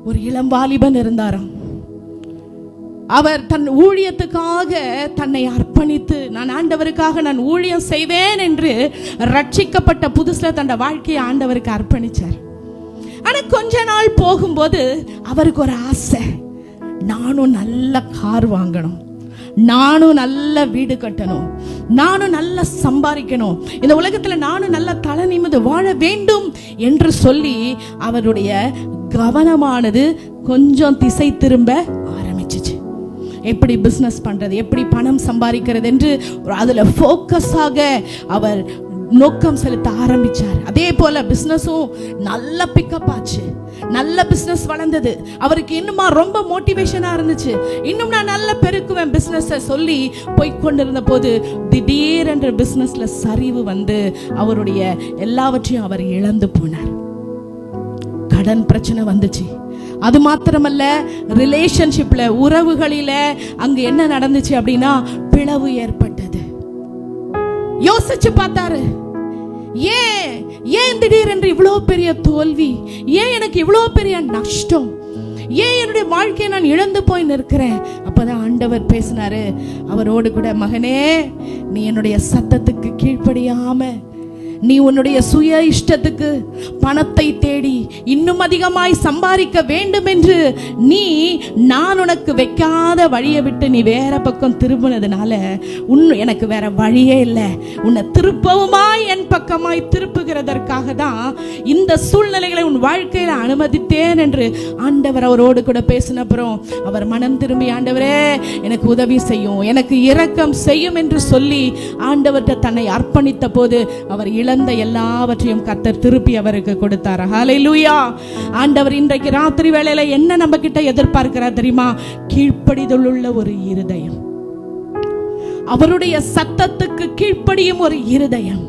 ஒரு இளம் வாலிபன் இருந்தாராம். அவர் தன் ஊழியத்துக்காக தன்னை அர்ப்பணித்து, நான் ஆண்டவருக்காக நான் ஊழியம் செய்வேன் என்று ரட்சிக்கப்பட்ட புதுசுல தன் வாழ்க்கையை ஆண்டவருக்கு அர்ப்பணிச்சார். ஆனா கொஞ்ச நாள் போகும்போது அவருக்கு ஒரு ஆசை, நானும் நல்ல கார் வாங்கணும், நானும் நல்ல வீடு கட்டணும், நானும் நல்ல சம்பாதிக்கணும், இந்த உலகத்துல நானும் நல்ல தலை நிமிர்ந்து வாழ வேண்டும் என்று சொல்லி அவருடைய கவனமானது கொஞ்சம் திசை திரும்ப ஆரம்பிச்சிச்சு. எப்படி பிசினஸ் பண்றது, எப்படி பணம் சம்பாதிக்கிறது என்று அதுல போக்கஸாக அவர் நோக்கம் செலுத்த ஆரம்பிச்சார். அதே போல பிசினஸும் நல்ல பிக்கப் ஆச்சு, நல்ல பிசினஸ் வளர்ந்தது. அவருக்கு இன்னுமா ரொம்ப மோட்டிவேஷனா இருந்துச்சு, இன்னும் நான் நல்ல பெருக்குவேன் பிசினஸ் சொல்லி போய்கொண்டிருந்த போது திடீரென்று பிசினஸ்ல சரிவு வந்து அவருடைய எல்லாவற்றையும் அவர் இழந்து போனார். கடன் பிரச்சனை வந்துச்சு. அது மாத்திரமல்ல, ரிலேஷன்ஷிப்ல, உறவுகளில அங்க என்ன நடந்துச்சு அப்படின்னா பிளவு ஏற்பட்டது. யோசிச்சு பார்த்தாரு, ஏன் திடீரென்று இவ்வளவு பெரிய தோல்வி, ஏன் எனக்கு இவ்வளவு பெரிய நஷ்டம், ஏன் என்னுடைய வாழ்க்கையை நான் இழந்து போய் நிற்கிறேன். அப்பதான் ஆண்டவர் பேசினாரு அவரோடு கூட, மகனே, நீ என்னுடைய சத்தத்துக்கு கீழ்ப்படியாம நீ உன்னுடைய சுய இஷ்டத்துக்கு பணத்தை தேடி இன்னும் அதிகமாய் சம்பாதிக்க வேண்டும் என்று நான் உனக்கு வைக்காத வழியை விட்டு நீ வேற பக்கம் திரும்பினதுனால எனக்கு வேற வழியே இல்லை. உன்னை திருப்பவுமாய் என் பக்கமாய் திருப்புகிறதற்காக தான் இந்த சூழ்நிலைகளை உன் வாழ்க்கையில அனுமதித்தேன் என்று ஆண்டவர் அவரோடு கூட பேசினப்புறம் அவர் மனம் திரும்பி, ஆண்டவரே எனக்கு உதவி செய்யும், எனக்கு இரக்கம் செய்யும் என்று சொல்லி ஆண்டவர்கிட்ட தன்னை அர்ப்பணித்த போது அவர் இழந்த எல்லாவற்றையும் கர்த்தர் திருப்பி அவருக்கு கொடுத்தார். ஹல்லேலூயா. ஆண்டவர் இன்றைக்கு ராத்திரி வேளையில என்ன நம்ம கிட்ட எதிர்பார்க்கிறார் தெரியுமா? கீழ்ப்படிதல் உள்ள ஒரு இருதயம், அவருடைய சத்தத்துக்கு கீழ்ப்படியும் ஒரு இருதயம்.